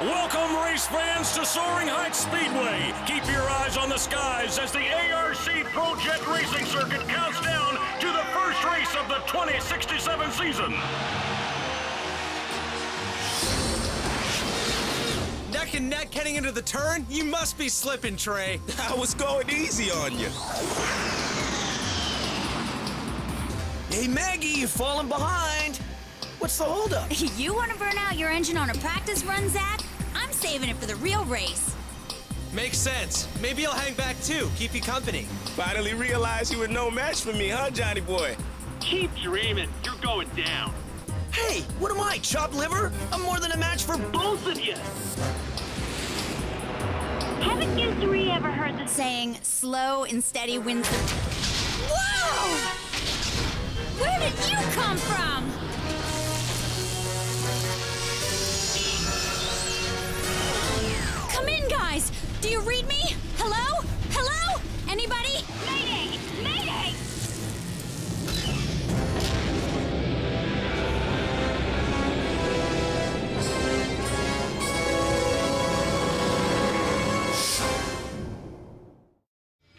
Welcome, race fans, to Soaring Heights Speedway. Keep your eyes on the skies as the A.R.C. Pro-Jet Racing Circuit counts down to the first race of the 2067 season. Neck and neck heading into the turn? You must be slipping, Trey. I was going easy on you. Hey, Maggie, you've fallen behind. What's the holdup? You want to burn out your engine on a practice run, Zach? I'm saving it for the real race. Makes sense. Maybe I'll hang back too, keep you company. Finally realized you were no match for me, huh, Johnny boy? Keep dreaming. You're going down. Hey, what am I, chopped liver? I'm more than a match for Both of you. Haven't you three ever heard the saying, slow and steady wins the... Whoa! Where did you come from? Come in, guys! Do you read me? Hello? Hello? Anybody? Mayday! Mayday!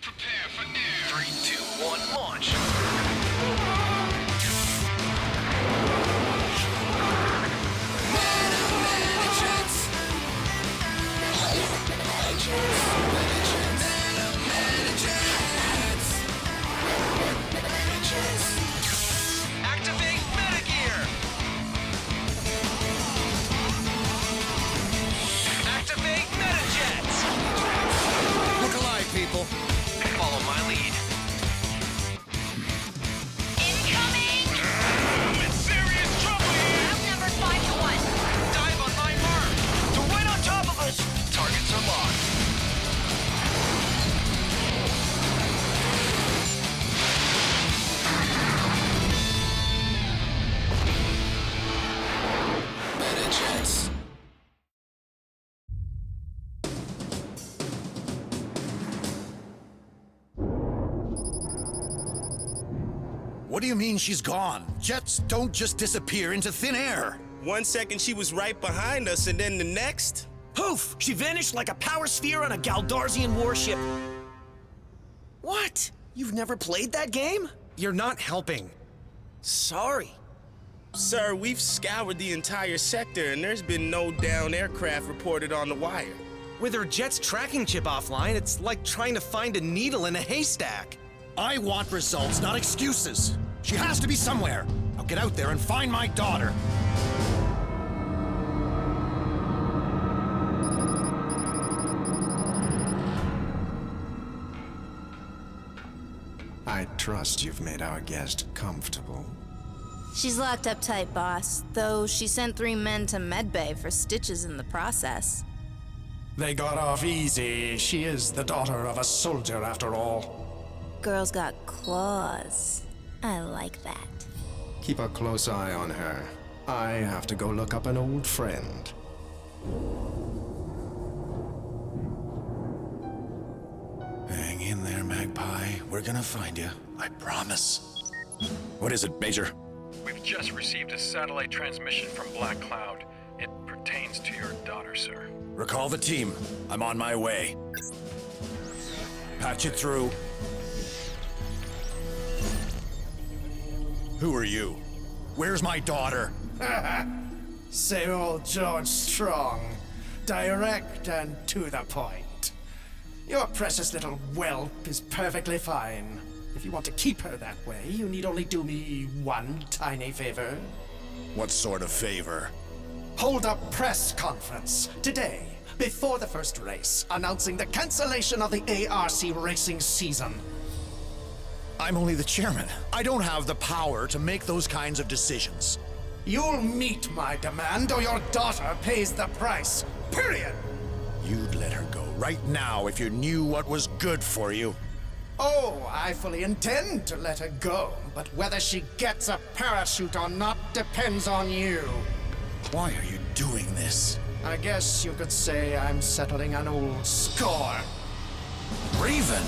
Prepare for air. 3, 2, 1, launch. Activate Metagear! Activate Metajets! Look alive, people. Follow my lead. Incoming! I'm in serious trouble here! Outnumbered 5 to 1. Dive on my mark! They're right on top of us! Targets are locked. Metajets. What do you mean she's gone? Jets don't just disappear into thin air. 1 second she was right behind us, and then the next... Poof! She vanished like a power sphere on a Galdarsian warship. What? You've never played that game? You're not helping. Sorry. Sir, we've scoured the entire sector, and there's been no down aircraft reported on the wire. With her jet's tracking chip offline, it's like trying to find a needle in a haystack. I want results, not excuses. She has to be somewhere. Now get out there and find my daughter. I trust you've made our guest comfortable. She's locked up tight, boss, though she sent 3 men to medbay for stitches in the process. They got off easy. She is the daughter of a soldier, after all. Girl's got claws. I like that. Keep a close eye on her. I have to go look up an old friend. Hang in there, Magpie. We're gonna find you. I promise. What is it, Major? We've just received a satellite transmission from Black Cloud. It pertains to your daughter, sir. Recall the team. I'm on my way. Patch it through. Who are you? Where's my daughter? Same old George Strong. Direct and to the point. Your precious little whelp is perfectly fine. If you want to keep her that way, you need only do me one tiny favor. What sort of favor? Hold a press conference today, before the first race, announcing the cancellation of the A.R.C. racing season. I'm only the chairman. I don't have the power to make those kinds of decisions. You'll meet my demand, or your daughter pays the price. Period. You'd let her go right now if you knew what was good for you. Oh, I fully intend to let her go, but whether she gets a parachute or not depends on you. Why are you doing this? I guess you could say I'm settling an old score. Raven!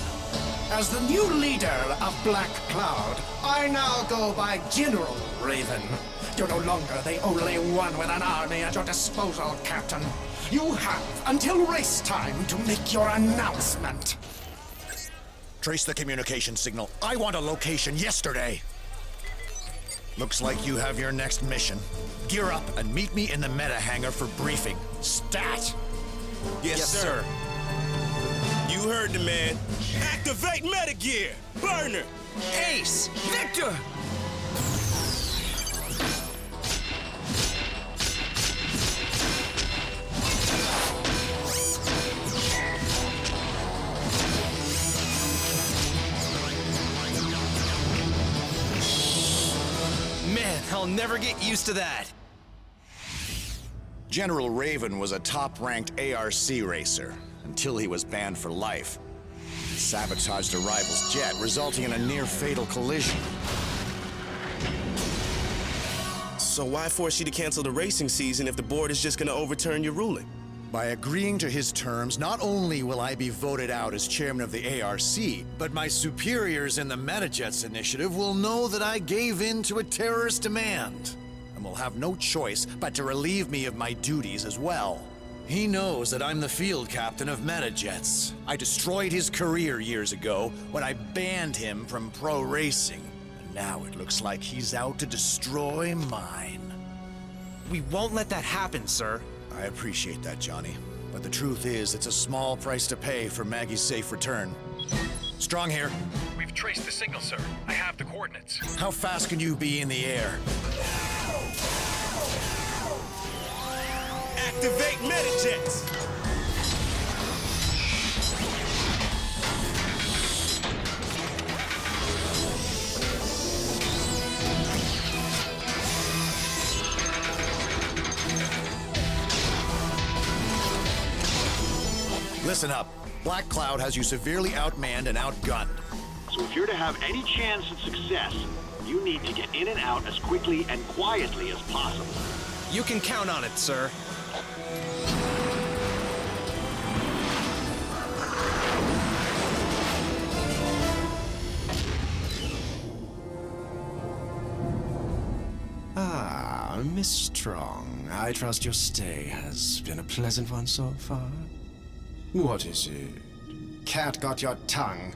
As the new leader of Black Cloud, I now go by General Raven. You're no longer the only one with an army at your disposal, Captain. You have until race time to make your announcement. Trace the communication signal. I want a location yesterday. Looks like you have your next mission. Gear up and meet me in the meta hangar for briefing. Stat! Yes, sir. You heard the man. Activate metagear! Burner! Ace! Victor! Man, I'll never get used to that. General Raven was a top-ranked A.R.C. racer until he was banned for life. He sabotaged a rival's jet, resulting in a near-fatal collision. So why force you to cancel the racing season if the board is just gonna overturn your ruling? By agreeing to his terms, not only will I be voted out as chairman of the A.R.C., but my superiors in the Metajets initiative will know that I gave in to a terrorist demand, and will have no choice but to relieve me of my duties as well. He knows that I'm the field captain of Metajets. I destroyed his career years ago when I banned him from pro racing, and now it looks like he's out to destroy mine. We won't let that happen, sir. I appreciate that, Johnny. But the truth is, it's a small price to pay for Maggie's safe return. Strong here. We've traced the signal, sir. I have the coordinates. How fast can you be in the air? Activate Metajets! Listen up. Black Cloud has you severely outmanned and outgunned. So if you're to have any chance at success, you need to get in and out as quickly and quietly as possible. You can count on it, sir. Ah, Miss Strong, I trust your stay has been a pleasant one so far. What is it? Cat got your tongue.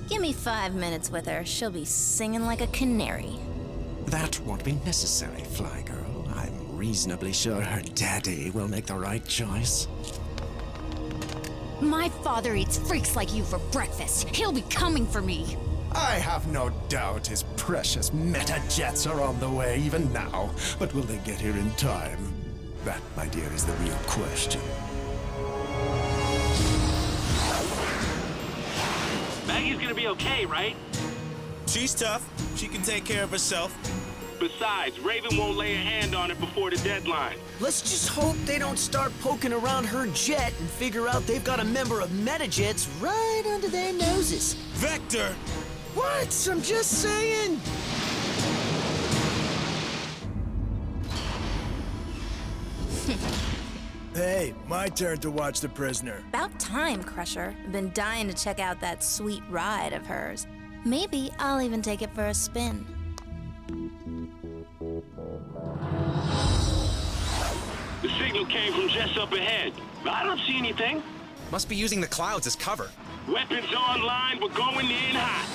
Give me 5 minutes with her. She'll be singing like a canary. That won't be necessary, Flygirl. I'm reasonably sure her daddy will make the right choice. My father eats freaks like you for breakfast. He'll be coming for me. I have no doubt his precious Metajets are on the way even now. But will they get here in time? That, my dear, is the real question. Maggie's gonna be okay, right? She's tough. She can take care of herself. Besides, Raven won't lay a hand on it before the deadline. Let's just hope they don't start poking around her jet and figure out they've got a member of Metajets right under their noses. Vector! What? I'm just saying. Hey, my turn to watch the prisoner. About time, Crusher. I've been dying to check out that sweet ride of hers. Maybe I'll even take it for a spin. The signal came from just up ahead. I don't see anything. Must be using the clouds as cover. Weapons online, we're going in hot.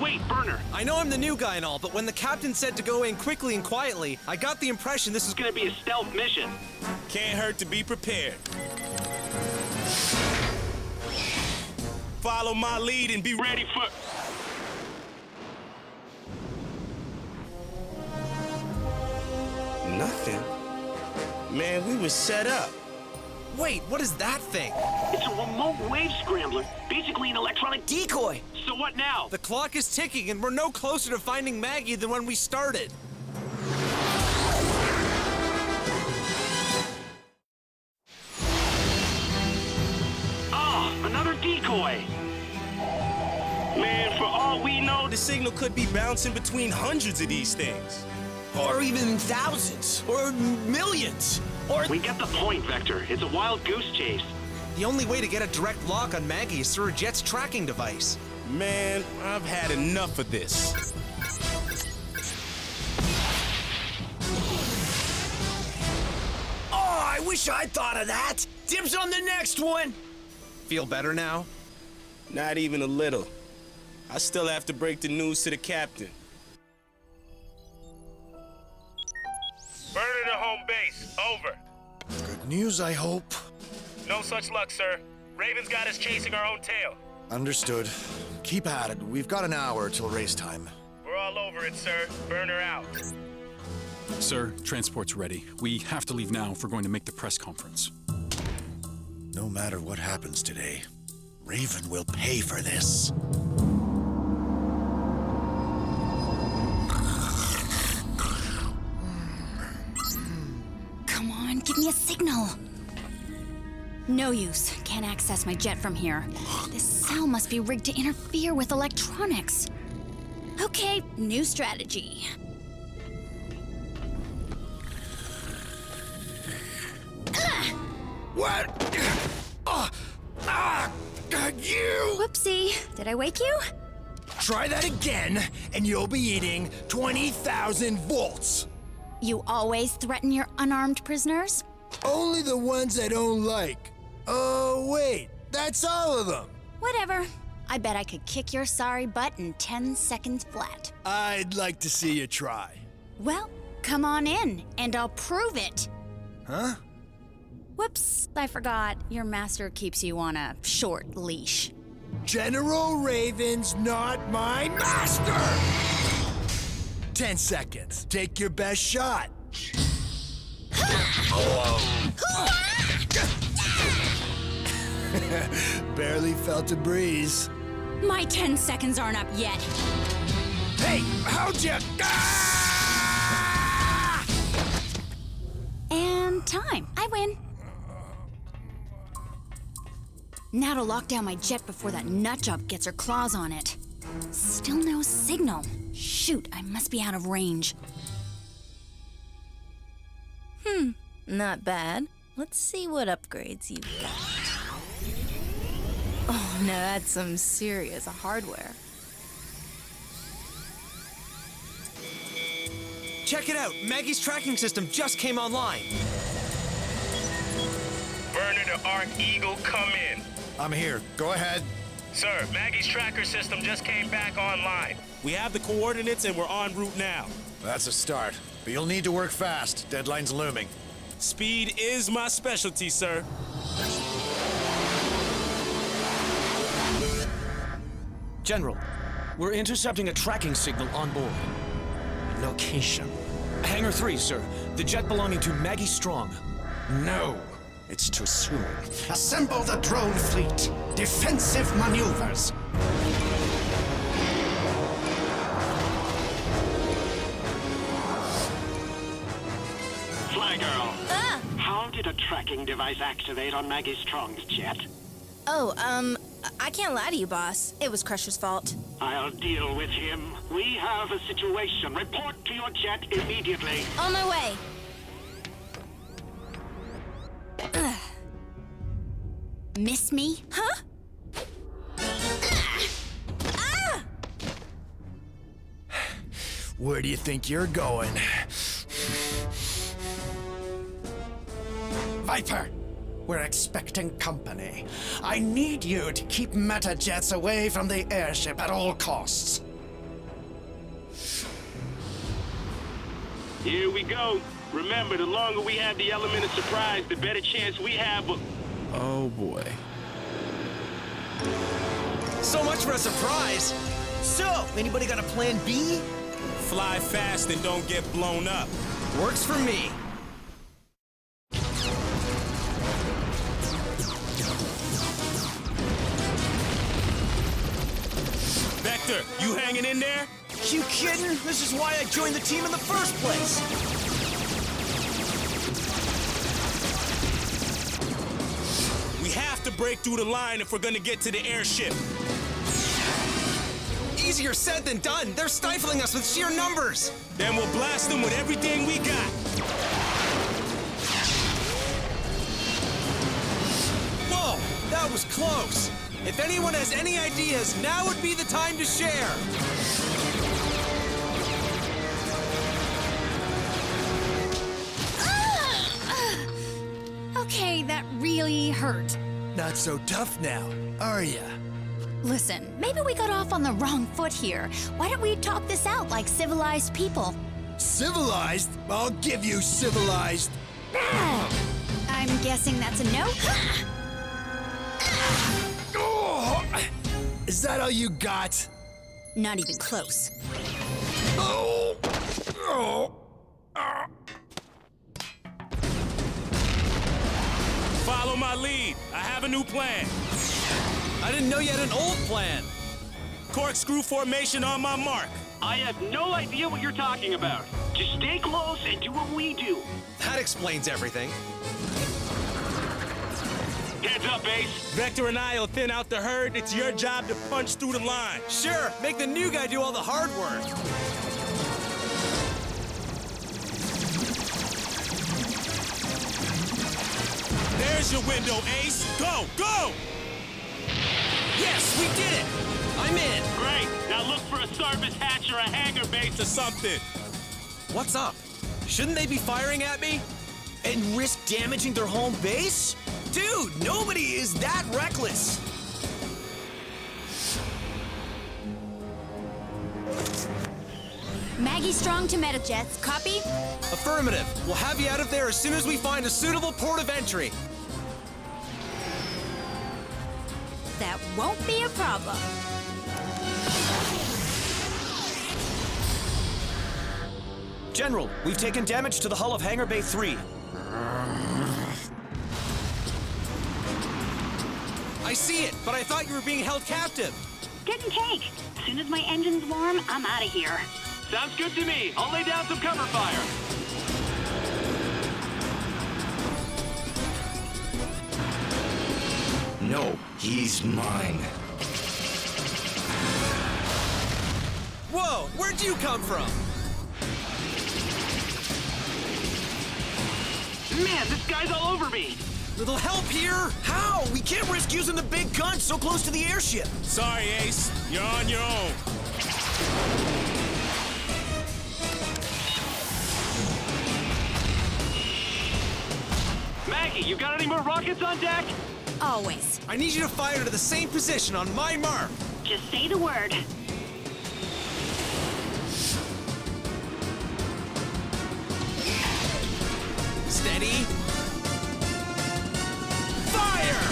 Wait, Burner. I know I'm the new guy and all, but when the captain said to go in quickly and quietly, I got the impression this was It's gonna be a stealth mission. Can't hurt to be prepared. Follow my lead and be ready for... Nothing. Man, we were set up. Wait, what is that thing? It's a remote wave scrambler, basically an electronic Decoy. So what now? The clock is ticking and we're no closer to finding Maggie than when we started. Ah, another decoy. Man, for all we know, the signal could be bouncing between hundreds of these things. Or even thousands. Or millions. Or... We get the point, Vector. It's a wild goose chase. The only way to get a direct lock on Maggie is through a jet's tracking device. Man, I've had enough of this. wish I'd thought of that. Dibs on the next one. Feel better now? Not even a little. I still have to break the news to the captain. Burner to home base. Over. Good news, I hope. No such luck, sir. Raven's got us chasing our own tail. Understood. Keep at it. We've got an hour till race time. We're all over it, sir. Burner out. Sir, transport's ready. We have to leave now if we're going to make the press conference. No matter what happens today, Raven will pay for this. Come on, give me a signal. No use. Can't access my jet from here. This cell must be rigged to interfere with electronics. Okay, new strategy. What? You! Whoopsie. Did I wake you? Try that again, and you'll be eating 20,000 volts. You always threaten your unarmed prisoners? Only the ones I don't like. Oh, wait. That's all of them. Whatever. I bet I could kick your sorry butt in 10 seconds flat. I'd like to see you try. Well, come on in, and I'll prove it. Huh? Whoops, I forgot. Your master keeps you on a short leash. General Raven's not my master! 10 seconds. Take your best shot. Barely felt a breeze. My 10 seconds aren't up yet. Hey, how'd you... Ah! And time. I win. Now to lock down my jet before that nutjob gets her claws on it. Still no signal. Shoot, I must be out of range. Not bad. Let's see what upgrades you've got. Oh, no, that's some serious hardware. Check it out. Maggie's tracking system just came online. Burner to Arc Eagle, come in. I'm here. Go ahead. Sir, Maggie's tracker system just came back online. We have the coordinates and we're en route now. That's a start. But you'll need to work fast. Deadline's looming. Speed is my specialty, sir. General, we're intercepting a tracking signal on board. Location. Hangar 3, sir. The jet belonging to Maggie Strong. No, it's too soon. Assemble the drone fleet. Defensive maneuvers. Flygirl, how did a tracking device activate on Maggie Strong's jet? Oh, I can't lie to you, boss. It was Crusher's fault. I'll deal with him. We have a situation. Report to your jet immediately. On my way. Miss me? Huh? Where do you think you're going? Viper, we're expecting company. I need you to keep Metajets away from the airship at all costs. Here we go. Remember, the longer we have the element of surprise, the better chance we have of... Oh, boy. So much for a surprise. So, anybody got a plan B? Fly fast and don't get blown up. Works for me. Vector, you hanging in there? You kidding? This is why I joined the team in the first place. We have to break through the line if we're gonna get to the airship. Easier said than done. They're stifling us with sheer numbers. Then we'll blast them with everything we got. Whoa, that was close. If anyone has any ideas, now would be the time to share. hurt. Not so tough now, are ya? Listen, maybe we got off on the wrong foot here. Why don't we talk this out like civilized people? Civilized? I'll give you civilized. I'm guessing that's a no? Oh, is that all you got? Not even close. Oh. Oh. Follow my lead. I have a new plan. I didn't know you had an old plan. Corkscrew formation on my mark. I have no idea what you're talking about. Just stay close and do what we do. That explains everything. Heads up, Ace. Vector and I will thin out the herd. It's your job to punch through the line. Sure, make the new guy do all the hard work. There's your window, Ace. Go, go! Yes, we did it! I'm in. Great. Now look for a service hatch or a hangar base or something. What's up? Shouldn't they be firing at me? And risk damaging their home base? Dude, nobody is that reckless. Maggie Strong to Metajets. Copy? Affirmative. We'll have you out of there as soon as we find a suitable port of entry. That won't be a problem. General, we've taken damage to the hull of Hangar Bay 3. I see it, but I thought you were being held captive. Didn't take. As soon as my engine's warm, I'm out of here. Sounds good to me. I'll lay down some cover fire. No, he's mine. Whoa, where'd you come from? Man, this guy's all over me. Little help here? How? We can't risk using the big gun so close to the airship. Sorry, Ace. You're on your own. Maggie, you got any more rockets on deck? Always. I need you to fire to the same position on my mark. Just say the word. Steady. Fire!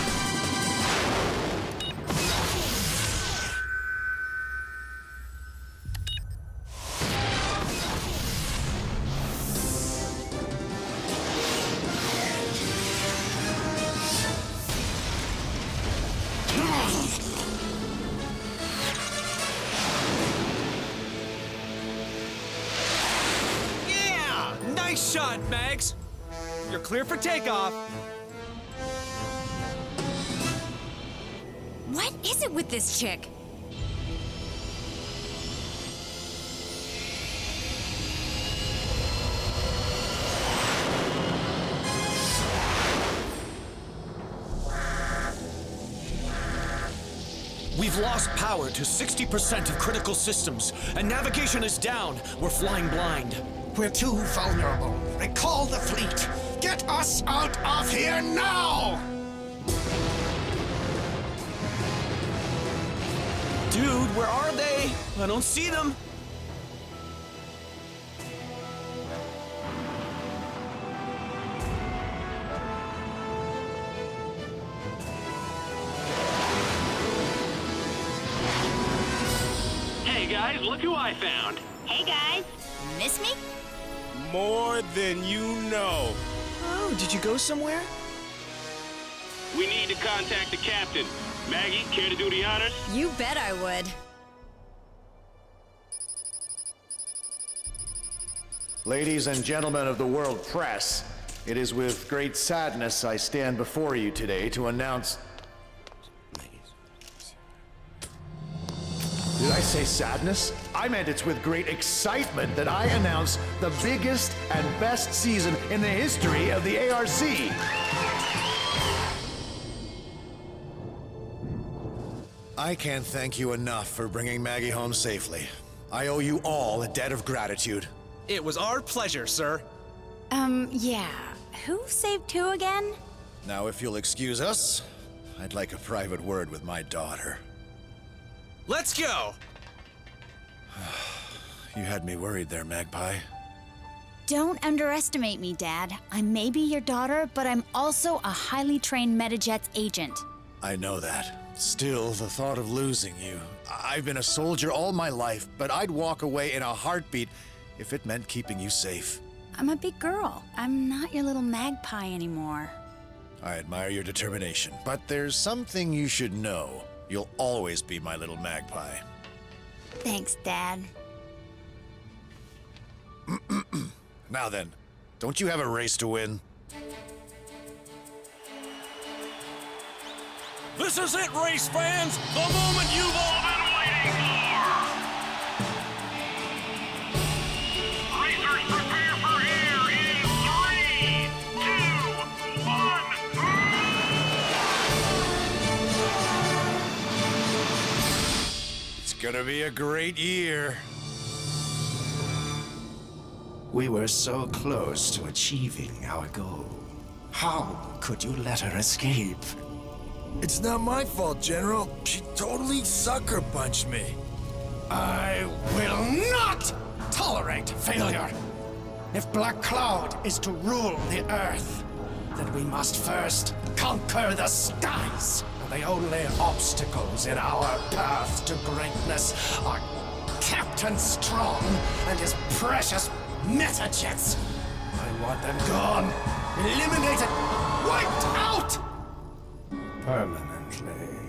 Yeah! Nice shot, Mags. You're clear for takeoff. What is it with this chick? We've lost power to 60% of critical systems, and navigation is down. We're flying blind. We're too vulnerable. Recall the fleet. Get us out of here now! Dude, where are they? I don't see them. Hey guys, look who I found. Hey guys. Miss me? More than you know. Oh, did you go somewhere? We need to contact the captain. Maggie, care to do the honors? You bet I would. Ladies and gentlemen of the world press, it is with great sadness I stand before you today to announce... Did I say sadness? I meant it's with great excitement that I announce the biggest and best season in the history of the A.R.C. I can't thank you enough for bringing Maggie home safely. I owe you all a debt of gratitude. It was our pleasure, sir. Yeah. Who saved who again? Now, if you'll excuse us, I'd like a private word with my daughter. Let's go! You had me worried there, Magpie. Don't underestimate me, Dad. I may be your daughter, but I'm also a highly trained Metajets agent. I know that. Still, the thought of losing you. I've been a soldier all my life, but I'd walk away in a heartbeat if it meant keeping you safe. I'm a big girl. I'm not your little magpie anymore. I admire your determination, but there's something you should know. You'll always be my little magpie. Thanks, Dad. Now then, don't you have a race to win? This is it, race fans! The moment you've all been waiting for! Racers, prepare for air in 3, 2, 1... It's gonna be a great year. We were so close to achieving our goal. How could you let her escape? It's not my fault, General. She totally sucker punched me. I will not tolerate failure. If Black Cloud is to rule the Earth, then we must first conquer the skies. The only obstacles in our path to greatness are Captain Strong and his precious Metajets. I want them gone, eliminated, wiped out! Permanently.